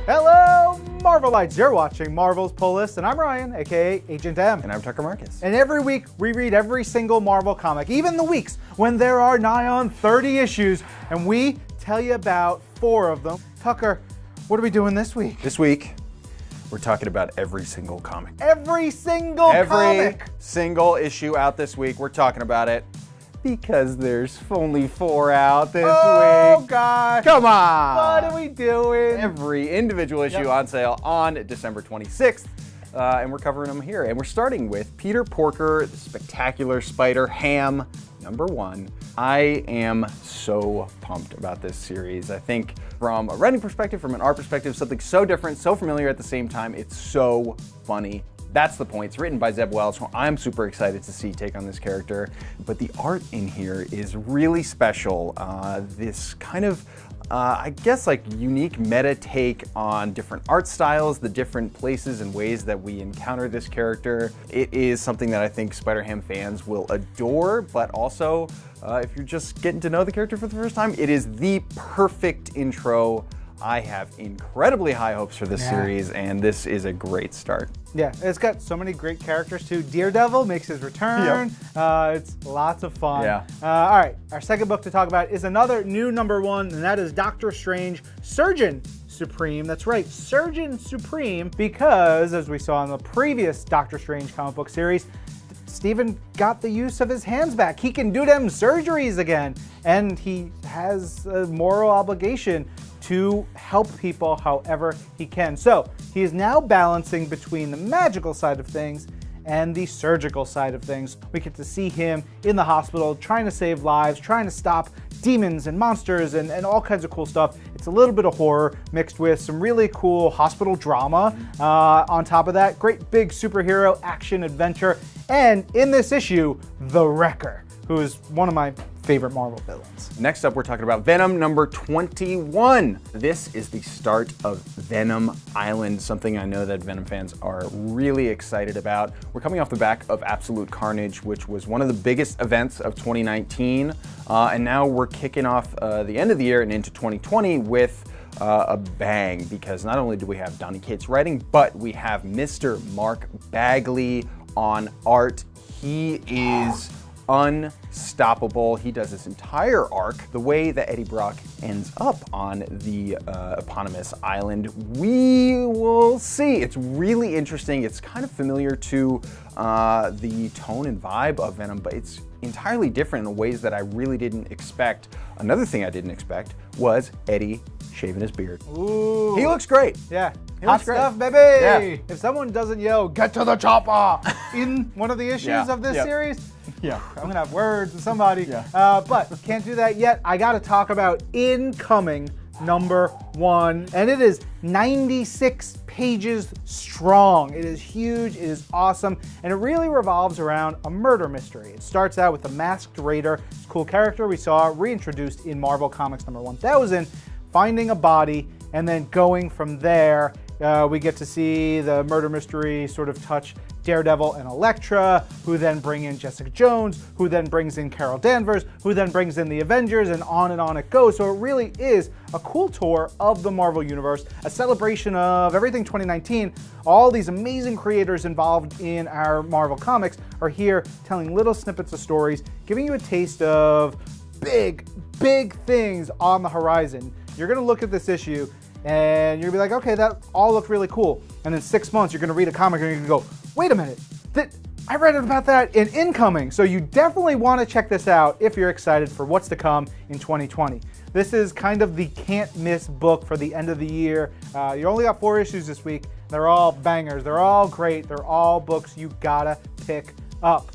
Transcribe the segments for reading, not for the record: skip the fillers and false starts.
Hello, Marvelites! You're watching Marvel's Pull List, and I'm Ryan, aka Agent M. And I'm Tucker Marcus. And every week, we read every single Marvel comic, even the weeks when there are nigh on 30 issues, and we tell you about 4 of them. Tucker, what are we doing this week? This week, we're talking about every single comic. Every single comic! Every single issue out this week, we're talking about it. Because there's only 4 out this week. Oh, gosh. Come on. What are we doing? Every individual issue on sale on December 26th. And we're covering them here. And we're starting with Peter Porker, the Spectacular Spider-Ham, #1. I am so pumped about this series. I think from a writing perspective, from an art perspective, something so different, so familiar at the same time. It's so funny. That's the point. It's written by Zeb Wells, who I'm super excited to see take on this character. But the art in here is really special. This kind of, I guess, like unique meta take on different art styles, the different places and ways that we encounter this character. It is something that I think Spider-Ham fans will adore, but also, if you're just getting to know the character for the first time, it is the perfect intro. I have incredibly high hopes for this series, and this is a great start. Yeah, it's got so many great characters too. Daredevil makes his return. Yep. It's lots of fun. Yeah. All right, our second book to talk about is another new #1, and that is Doctor Strange, Surgeon Supreme. That's right, Surgeon Supreme, because as we saw in the previous Doctor Strange comic book series, Stephen got the use of his hands back. He can do them surgeries again, and he has a moral obligation to help people however he can. So he is now balancing between the magical side of things and the surgical side of things. We get to see him in the hospital trying to save lives, trying to stop demons and monsters and all kinds of cool stuff. It's a little bit of horror mixed with some really cool hospital drama. On top of that, great big superhero action adventure. And in this issue, the Wrecker, who is one of my favorite Marvel villains. Next up, we're talking about Venom #21. This is the start of Venom Island, something I know that Venom fans are really excited about. We're coming off the back of Absolute Carnage, which was one of the biggest events of 2019. And now we're kicking off the end of the year and into 2020 with a bang, because not only do we have Donny Cates writing, but we have Mr. Mark Bagley on art. He is unstoppable. He does this entire arc. The way that Eddie Brock ends up on the eponymous island, we will see. It's really interesting. It's kind of familiar to the tone and vibe of Venom, but it's entirely different in ways that I really didn't expect. Another thing I didn't expect was Eddie shaving his beard. Ooh. He looks great. Yeah. Hot stuff, baby! Yeah. If someone doesn't yell, "Get to the chopper!" in one of the issues of this series, I'm gonna have words with somebody. But can't do that yet. I gotta talk about incoming #1, and it is 96 pages strong. It is huge, it is awesome, and it really revolves around a murder mystery. It starts out with a masked raider, this cool character we saw reintroduced in Marvel Comics #1000, finding a body, and then going from there. We get to see the murder mystery sort of touch Daredevil and Elektra, who then bring in Jessica Jones, who then brings in Carol Danvers, who then brings in the Avengers, and on it goes. So it really is a cool tour of the Marvel Universe, a celebration of everything 2019. All these amazing creators involved in our Marvel Comics are here telling little snippets of stories, giving you a taste of big things on the horizon. You're gonna look at this issue and you're gonna be like, okay, that all looked really cool. And in 6 months, you're gonna read a comic and you're gonna go, wait a minute, I read about that in Incoming. So you definitely wanna check this out if you're excited for what's to come in 2020. This is kind of the can't miss book for the end of the year. You only got 4 issues this week. They're all bangers, they're all great, they're all books you gotta pick up.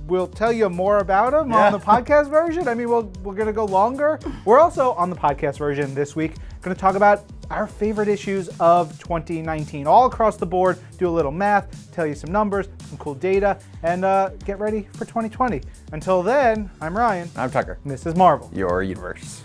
We'll tell you more about them on the podcast version. I mean, we're gonna go longer. We're also on the podcast version this week gonna talk about our favorite issues of 2019. All across the board, do a little math, tell you some numbers, some cool data, and get ready for 2020. Until then, I'm Ryan. I'm Tucker. And this is Marvel, Your universe.